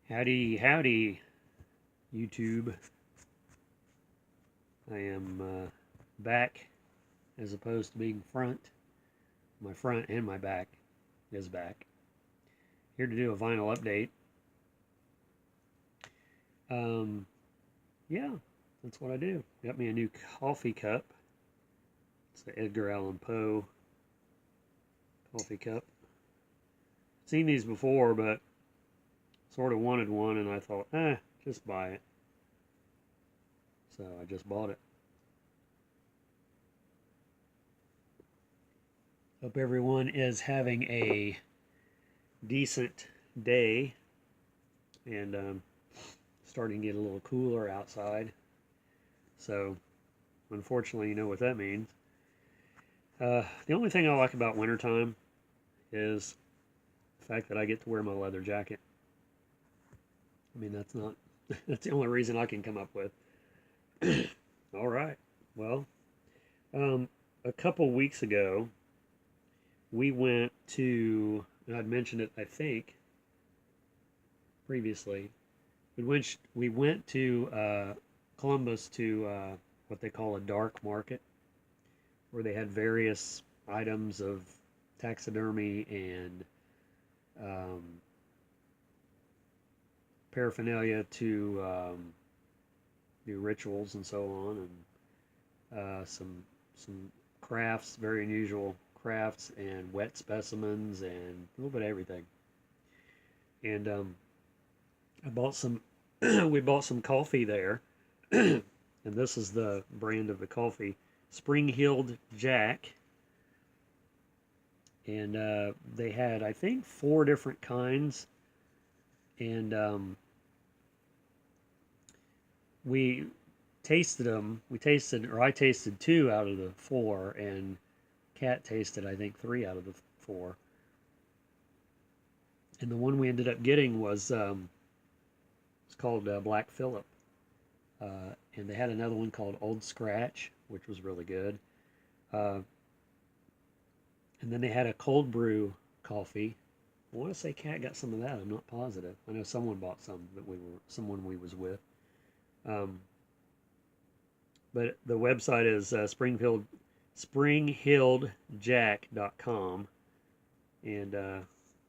Howdy, howdy, YouTube. I am back as opposed to being front. My front and my back is back. Here to do a vinyl update. Yeah, that's what I do. Got me a new coffee cup. It's the Edgar Allan Poe coffee cup. Seen these before, but sort of wanted one, and I thought, just buy it. So I just bought it. Hope everyone is having a decent day and starting to get a little cooler outside. So, unfortunately, you know what that means. The only thing I like about wintertime is the fact that I get to wear my leather jacket. I mean, that's the only reason I can come up with. All right. Well, a couple weeks ago, we went to, and I'd mentioned it, I think, previously. We went to Columbus to what they call a dark market, where they had various items of taxidermy and paraphernalia to do rituals and so on, and some crafts, very unusual crafts, and wet specimens, and a little bit of everything. And I bought some. We bought some coffee there, and this is the brand of the coffee, Spring-Heeled Jack. And they had, I think, 4 different kinds, and we tasted them. I tasted 2 out of the 4, and Kat tasted, I think, 3 out of the 4. And the one we ended up getting was it's called Black Phillip, and they had another one called Old Scratch, which was really good. And then they had a cold brew coffee. I want to say Kat got some of that. I'm not positive. I know someone bought some someone we was with. But the website is springhilledjack.com, and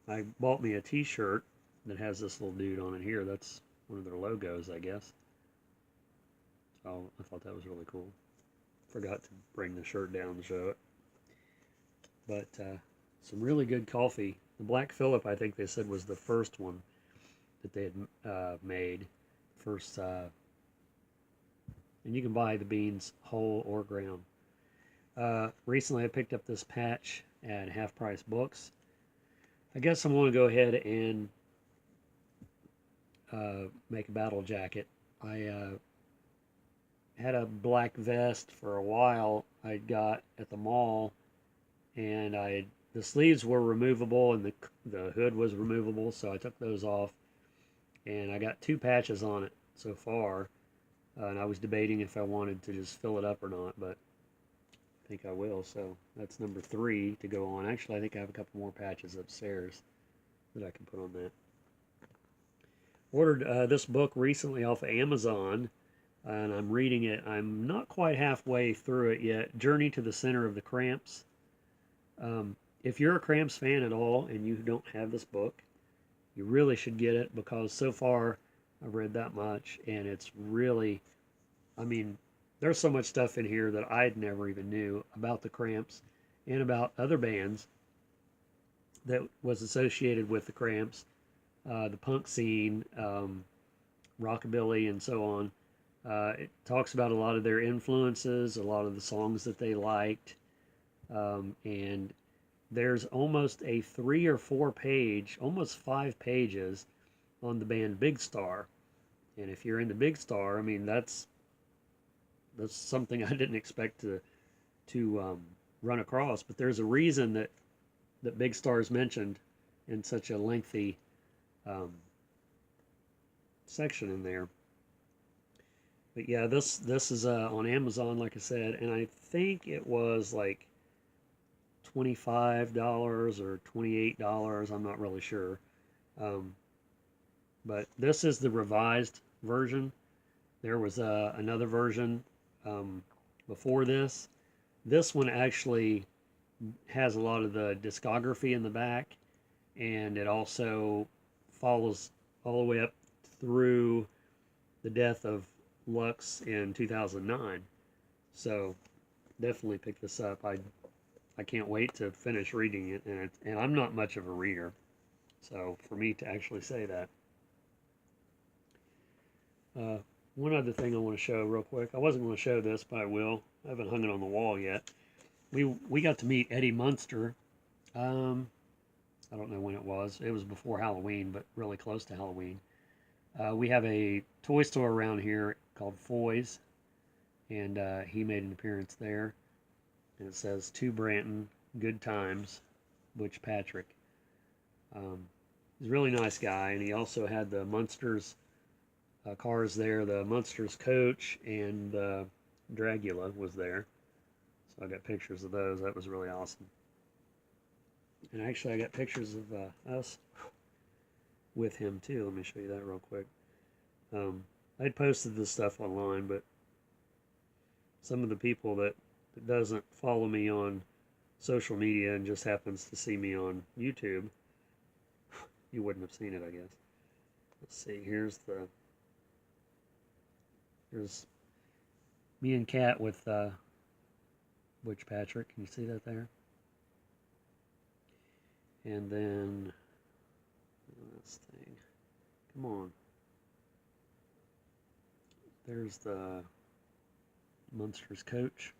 I bought me a T-shirt that has this little dude on it here. That's one of their logos, I guess. So I thought that was really cool. Forgot to bring the shirt down to show it. But some really good coffee. The Black Phillip, I think they said, was the first one that they had made. First, and you can buy the beans whole or ground. Recently, I picked up this patch at Half Price Books. I guess I'm going to go ahead and make a battle jacket. I had a black vest for a while I got at the mall, and the sleeves were removable and the hood was removable, so I took those off, and I got 2 patches on it so far, and I was debating if I wanted to just fill it up or not, but I think I will. So that's number 3 to go on. Actually, I think I have a couple more patches upstairs that I can put on that. Ordered this book recently off of Amazon, and I'm reading it. I'm not quite halfway through it yet. Journey to the Center of the Cramps. If you're a Cramps fan at all and you don't have this book, you really should get it, because so far I've read that much, and it's really, I mean, there's so much stuff in here that I'd never even knew about the Cramps and about other bands that was associated with the Cramps, the punk scene, rockabilly, and so on. It talks about a lot of their influences, a lot of the songs that they liked, and there's almost a 3 or 4 page, almost 5 pages on the band Big Star. And if you're into Big Star, I mean, that's something I didn't expect to run across. But there's a reason that Big Star is mentioned in such a lengthy section in there. But yeah, this is on Amazon, like I said, and I think it was like $25 or $28. I'm not really sure. But this is the revised version. There was another version um, before this. This one actually has a lot of the discography in the back, and it also follows all the way up through the death of Lux in 2009. So definitely pick this up. I can't wait to finish reading it, and I'm not much of a reader, so for me to actually say that. One other thing I want to show real quick. I wasn't going to show this, but I will. I haven't hung it on the wall yet. We got to meet Eddie Munster. I don't know when it was. It was before Halloween, but really close to Halloween. We have a toy store around here called Foy's, and he made an appearance there. And it says, "To Branton, good times, Butch Patrick." He's a really nice guy, and he also had the Munsters cars there. The Munsters coach and Dragula was there. So I got pictures of those. That was really awesome. And actually, I got pictures of us with him too. Let me show you that real quick. I'd posted this stuff online, but some of the people that doesn't follow me on social media and just happens to see me on YouTube, you wouldn't have seen it, I guess. Let's see. Here's me and Kat with Butch Patrick. Can you see that there? And then this thing. Come on. There's the Munsters coach.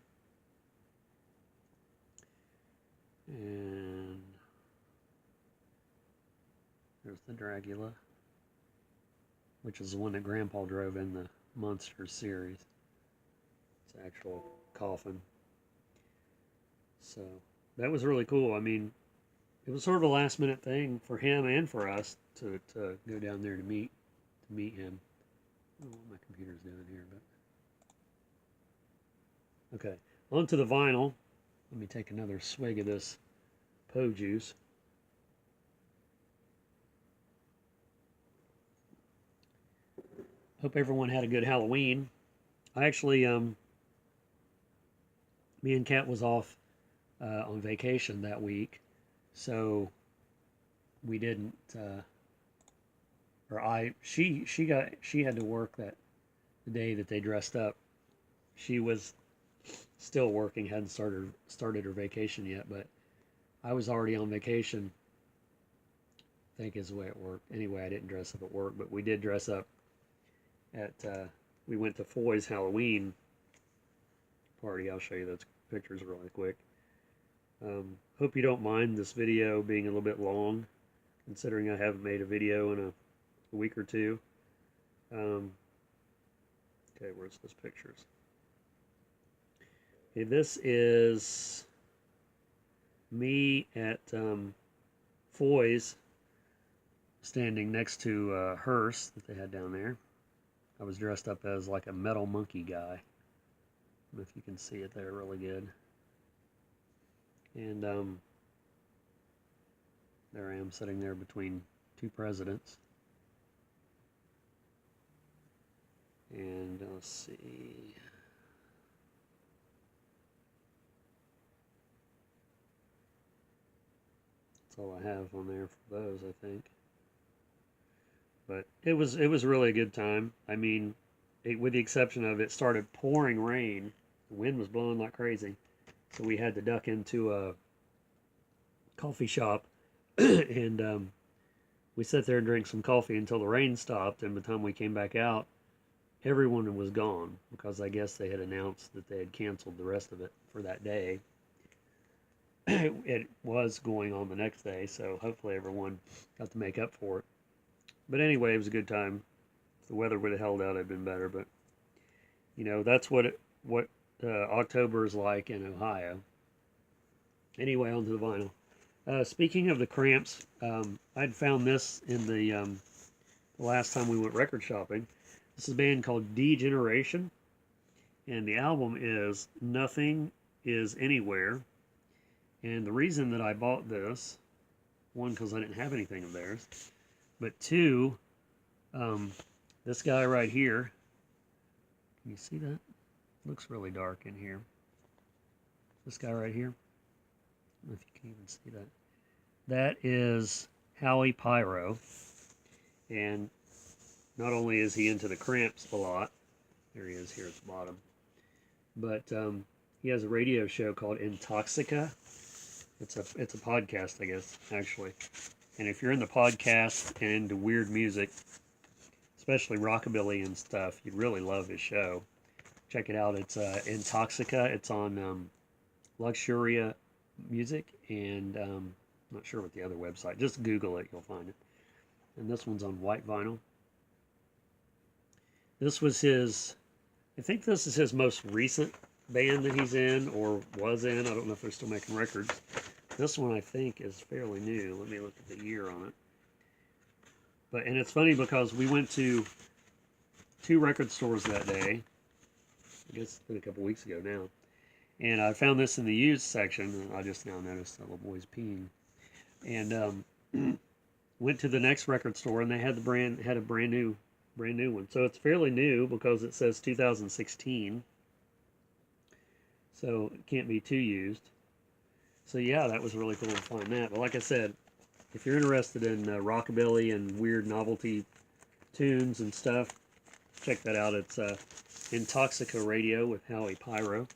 And there's the Dragula, which is the one that Grandpa drove in the Munsters series. It's an actual coffin. So that was really cool. I mean, it was sort of a last minute thing for him and for us to go down there to meet him. I don't know what my computer's doing here, but okay. On to the vinyl. Let me take another swig of this Poe juice. Hope everyone had a good Halloween. I actually, me and Kat was off on vacation that week, so we didn't. She had to work the day that they dressed up. She was still working, hadn't started her vacation yet, but I was already on vacation, I think is the way it worked. Anyway, I didn't dress up at work, but we did dress up at, we went to Foy's Halloween party. I'll show you those pictures really quick. Hope you don't mind this video being a little bit long, considering I haven't made a video in a week or two. Okay, where's those pictures? Okay, this is me at Foy's, standing next to a hearse that they had down there. I was dressed up as like a metal monkey guy. I don't know if you can see it there really good. And there I am sitting there between two presidents. And let's see. That's all I have on there for those, I think. But it was really a good time. I mean, with the exception of it started pouring rain. The wind was blowing like crazy. So we had to duck into a coffee shop and we sat there and drank some coffee until the rain stopped. And by the time we came back out, everyone was gone because I guess they had announced that they had canceled the rest of it for that day. It was going on the next day, so hopefully everyone got to make up for it. But anyway, it was a good time. If the weather would have held out, it'd been better. But you know, that's what October is like in Ohio. Anyway, on to the vinyl. Speaking of the Cramps, I'd found this in the last time we went record shopping. This is a band called D-Generation, and the album is Nothing Is Anywhere. And the reason that I bought this, one, because I didn't have anything of theirs, but two, This guy right here, can you see that? Looks really dark in here. This guy right here, I don't know if you can even see that. That is Hallie Pyro, and not only is he into the Cramps a lot, there he is here at the bottom, but he has a radio show called Intoxica. It's a podcast, I guess, actually. And if you're in the podcast and into weird music, especially rockabilly and stuff, you'd really love his show. Check it out. It's Intoxica. It's on Luxuria Music, and I'm not sure what the other website. Just Google it, you'll find it. And this one's on white vinyl. This was his, I think this is his most recent band that he's in, or was in. I don't know if they're still making records. This one, I think, is fairly new. Let me look at the year on it. And it's funny because we went to 2 record stores that day. I guess it's been a couple weeks ago now. And I found this in the used section, and I just now noticed that little boy's peeing. And went to the next record store, and they had a brand new one. So it's fairly new because it says 2016. So it can't be too used. So yeah, that was really cool to find that. But like I said, if you're interested in rockabilly and weird novelty tunes and stuff, check that out. It's Intoxica Radio with Hallie Pyro.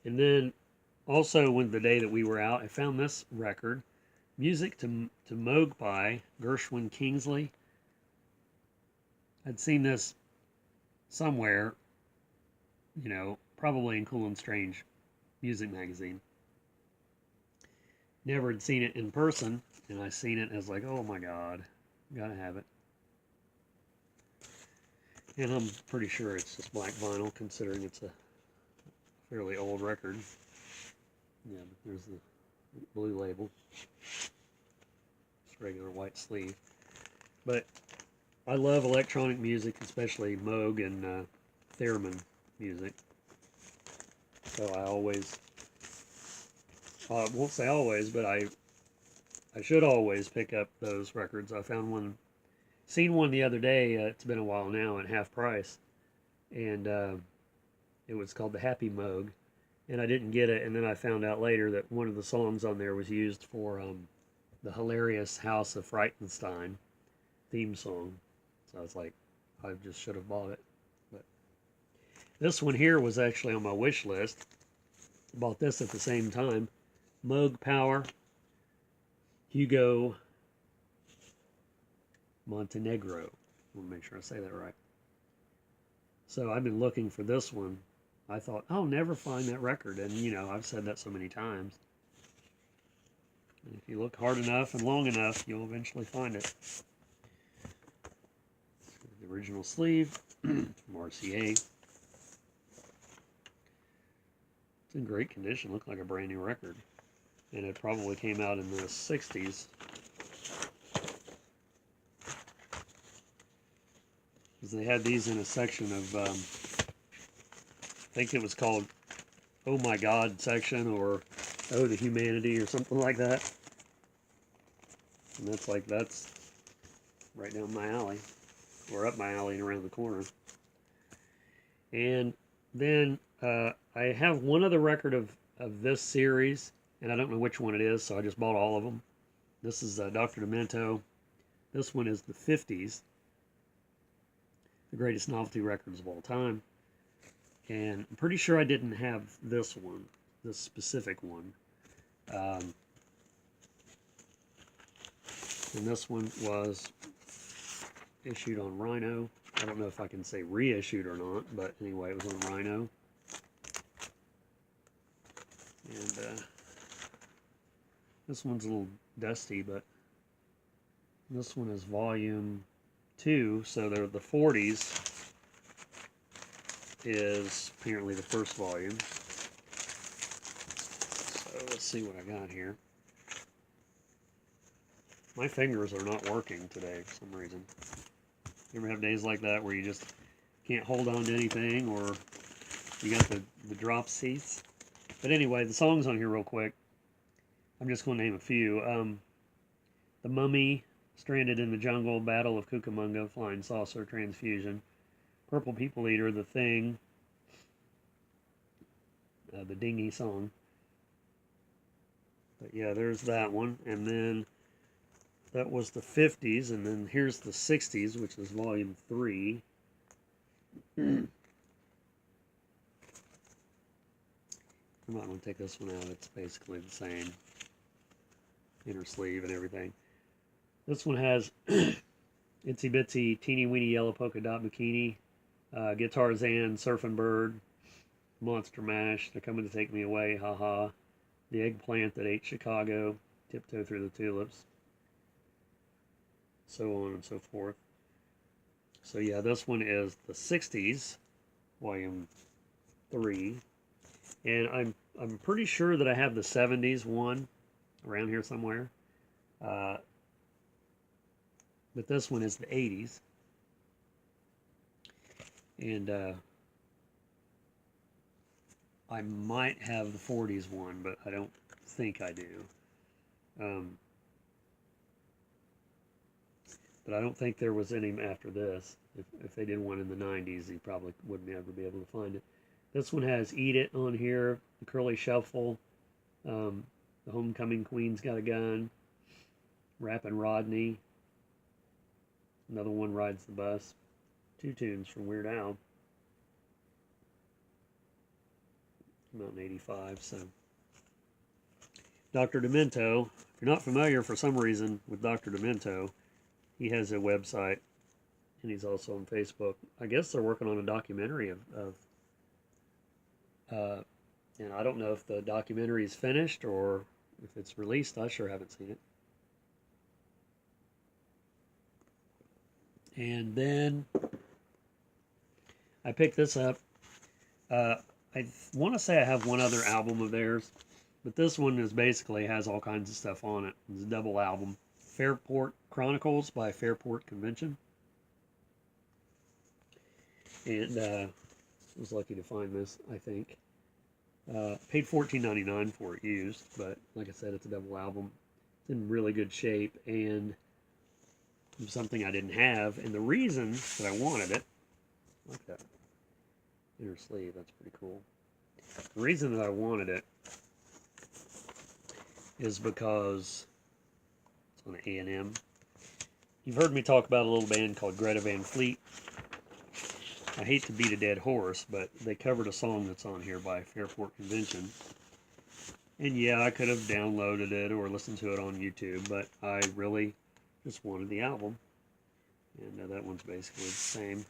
And then also, when the day that we were out, I found this record, Music to Moog by Gershwin Kingsley. I'd seen this somewhere, you know, probably in Cool and Strange Music Magazine. Never had seen it in person, and I seen it and I was like, oh my god, gotta have it. And I'm pretty sure it's just black vinyl, considering it's a fairly old record. Yeah, but there's the blue label. It's regular white sleeve. But I love electronic music, especially Moog and theremin music. So I always, I won't say always, but I should always pick up those records. I found one, seen one the other day, it's been a while now, at half price. And it was called the Happy Moog. And I didn't get it, and then I found out later that one of the songs on there was used for the hilarious House of Frightenstein theme song. So I was like, I just should have bought it. But this one here was actually on my wish list. Bought this at the same time. Moog Power, Hugo Montenegro. I want to make sure I say that right. So I've been looking for this one. I thought, I'll never find that record. And, you know, I've said that so many times. And if you look hard enough and long enough, you'll eventually find it. The original sleeve from RCA. It's in great condition. Looked like a brand new record. And it probably came out in the 60s. Because they had these in a section of... I think it was called Oh My God section, or Oh the Humanity, or something like that. And that's right down my alley, or up my alley and around the corner. And then I have one other record of this series, and I don't know which one it is, so I just bought all of them. This is Dr. Demento. This one is the 50s, the greatest novelty records of all time. And I'm pretty sure I didn't have this one, this specific one. And this one was issued on Rhino. I don't know if I can say reissued or not, but anyway, it was on Rhino. And this one's a little dusty, but this one is volume 2, so they're the 40s. Is apparently the first volume. So let's see what I got here. My fingers are not working today for some reason. You ever have days like that where you just can't hold on to anything, or you got the drop seats? But anyway, the songs on here real quick. I'm just going to name a few. The Mummy, Stranded in the Jungle, Battle of Cucamonga, Flying Saucer, Transfusion, Purple People Eater, The Thing, the Dingy Song. But yeah, there's that one. And then that was the 50s, and then here's the 60s, which is volume 3. I'm not going to take this one out. It's basically the same inner sleeve and everything. This one has Itsy Bitsy Teeny Weeny Yellow Polka Dot Bikini, Guitar Zan, Surfing Bird, Monster Mash, They're Coming to Take Me Away, Haha, The Eggplant That Ate Chicago, Tiptoe Through the Tulips, so on and so forth. So yeah, this one is the 60s, volume 3. And I'm pretty sure that I have the 70s one around here somewhere. But this one is the 80s. And I might have the 40s one, but I don't think I do. But I don't think there was any after this. If they did one in the 90s, you probably wouldn't ever be able to find it. This one has Eat It on here, The Curly Shuffle, The Homecoming Queen's Got a Gun, Rappin' Rodney, another one, Rides the Bus, 2 tunes from Weird Al. Came out in 85, so. Dr. Demento, if you're not familiar for some reason with Dr. Demento, he has a website, and he's also on Facebook. I guess they're working on a documentary and I don't know if the documentary is finished or if it's released. I sure haven't seen it. And then I picked this up. I want to say I have one other album of theirs, but this one is basically has all kinds of stuff on it. It's a double album. Fairport Chronicles by Fairport Convention. And I was lucky to find this, I think. Paid $14.99 for it used, but like I said, it's a double album. It's in really good shape, and it was something I didn't have. And the reason that I wanted it, like that inner sleeve, that's pretty cool. The reason that I wanted it is because it's on the A&M. You've heard me talk about a little band called Greta Van Fleet. I hate to beat a dead horse, but they covered a song that's on here by Fairport Convention. And yeah, I could have downloaded it or listened to it on YouTube, but I really just wanted the album. And that one's basically the same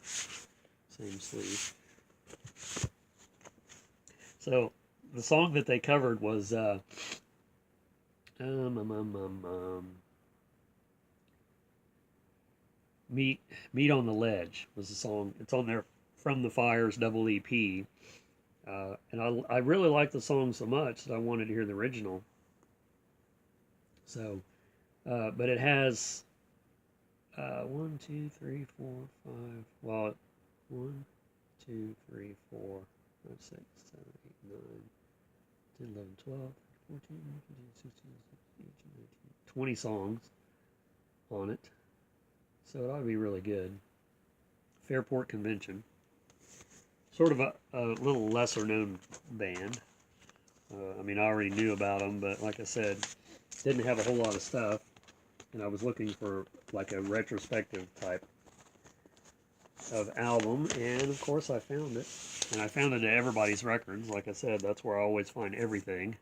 sleeve. So the song that they covered was Meat on the Ledge was the song. It's on there, From the Fires double EP. And I really like the song so much that I wanted to hear the original. So, but it has 1, 2, 3, 4, 5. Well, 1, 2, 3, 4, 5, 6, 7, 8, 9, 10, 11, 12, 14, 15, 16, 17, 18, 19, 20 songs on it. So it ought to be really good. Fairport Convention. Sort of a little lesser known band. I mean, I already knew about them, but like I said, didn't have a whole lot of stuff. And I was looking for like a retrospective type of album, and of course I found it. And I found it at Everybody's Records. Like I said, that's where I always find everything.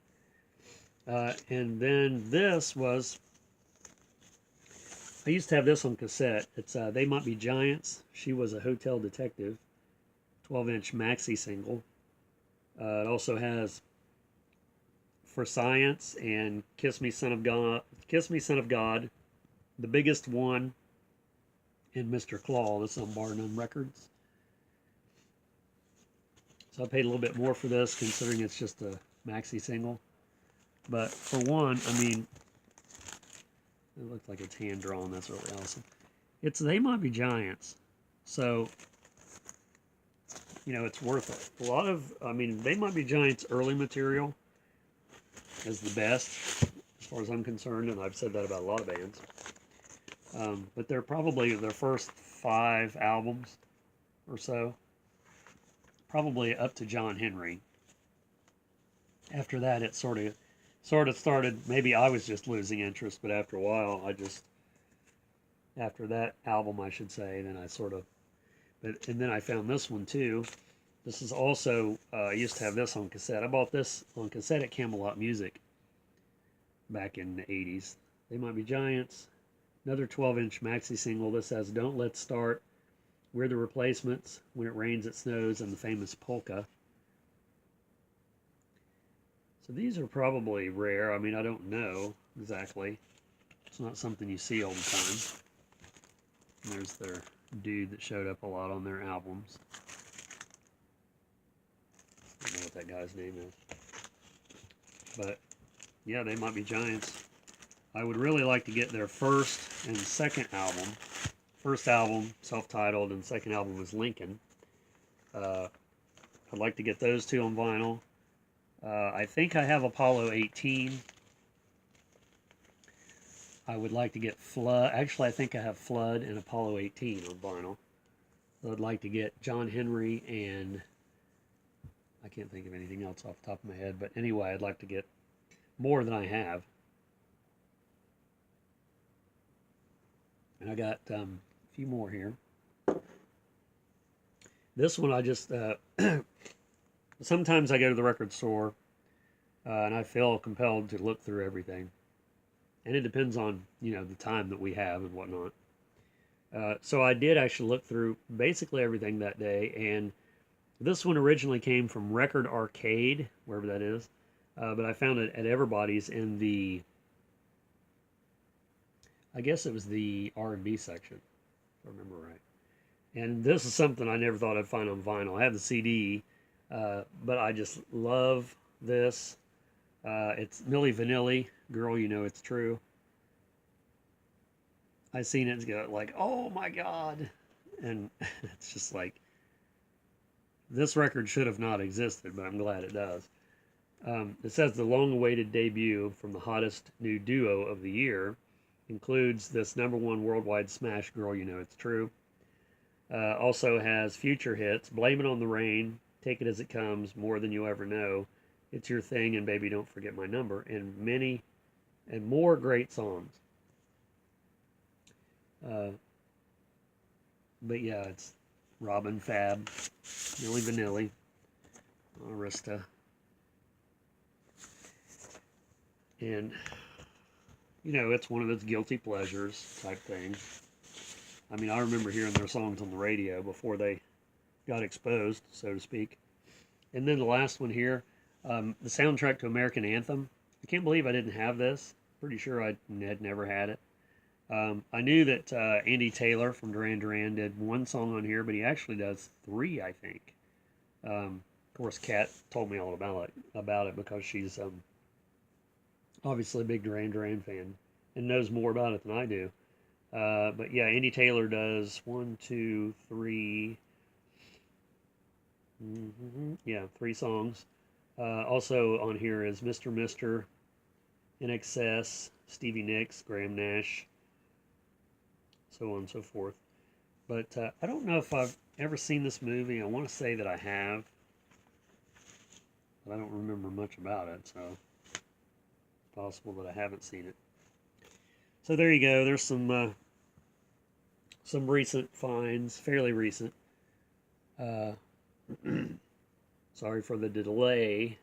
And then this was, I used to have this on cassette. It's They Might Be Giants. She Was a Hotel Detective. 12-inch maxi single. It also has For Science and Kiss Me Son of God, the biggest one, and Mr. Claw. This is on Bar None Records. So I paid a little bit more for this, considering it's just a maxi single. But for one, I mean, it looks like it's hand drawn. That's really awesome. It's They Might Be Giants, so you know, it's worth it. A lot of, I mean, They Might Be Giants' early material is the best, as far as I'm concerned, and I've said that about a lot of bands. But they're probably their first 5 albums or so. Probably up to John Henry. After that, it sort of started. Maybe I was just losing interest, but after a while, after that album, I should say, then I sort of. And then I found this one too. This is also, I used to have this on cassette. I bought this on cassette at Camelot Music back in the 80s. They Might Be Giants. Another 12-inch maxi single. This has Don't Let's Start, We're the Replacements, When It Rains It Snows, and the famous Polka. So these are probably rare. I mean, I don't know exactly. It's not something you see all the time. And there's their dude that showed up a lot on their albums. I don't know what that guy's name is. But, yeah, They Might Be Giants. I would really like to get their first and second album. First album, self-titled, and second album was Lincoln. I'd like to get those 2 on vinyl. I think I have Apollo 18. I would like to get Flood. Actually, I think I have Flood and Apollo 18 on vinyl. I'd like to get John Henry and I can't think of anything else off the top of my head. But anyway, I'd like to get more than I have. And I got a few more here. This one I just, sometimes I go to the record store and I feel compelled to look through everything. And it depends on, the time that we have and whatnot. So I did actually look through basically everything that day. And this one originally came from Record Arcade, wherever that is. But I found it at Everybody's in the, I guess it was the R&B section, if I remember right. And this is something I never thought I'd find on vinyl. I have the CD, but I just love this. It's Milli Vanilli, Girl, You Know It's True. I seen it and go like, oh my God. And it's just like, this record should have not existed, but I'm glad it does. It says the long-awaited debut from the hottest new duo of the year includes this #1 worldwide smash, Girl, You Know It's True. Also has future hits, Blame It on the Rain, Take It As It Comes, More Than You Ever Know, It's Your Thing, and Baby Don't Forget My Number, and many and more great songs. But yeah, it's Robin, Fab, Milli Vanilli, Arista, and it's one of those guilty pleasures type things. I mean, I remember hearing their songs on the radio before they got exposed, so to speak. And then the last one here, the soundtrack to American Anthem. I can't believe I didn't have this. Pretty sure I had never had it. I knew that Andy Taylor from Duran Duran did 1 song on here, but he actually does 3, I think. Of course, Kat told me all about it because she's obviously a big Duran Duran fan and knows more about it than I do. But yeah, Andy Taylor does 1, 2, 3. Yeah, 3 songs. Also on here is Mr. Mister, In Excess, Stevie Nicks, Graham Nash, so on and so forth. But I don't know if I've ever seen this movie. I want to say that I have, but I don't remember much about it, so it's possible that I haven't seen it. So there you go. There's some recent finds, fairly recent. Sorry for the delay.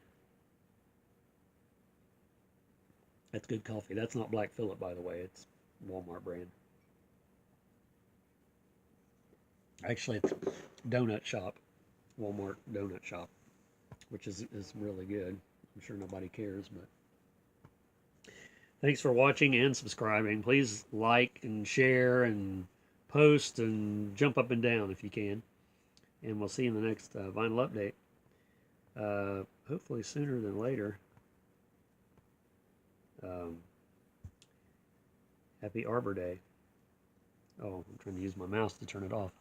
That's good coffee. That's not Black Phillip, by the way. It's Walmart brand. Actually, it's Donut Shop. Walmart Donut Shop, which is really good. I'm sure nobody cares, but thanks for watching and subscribing. Please like and share and post and jump up and down if you can. And we'll see you in the next vinyl update. Hopefully sooner than later. Happy Arbor Day. Oh, I'm trying to use my mouse to turn it off.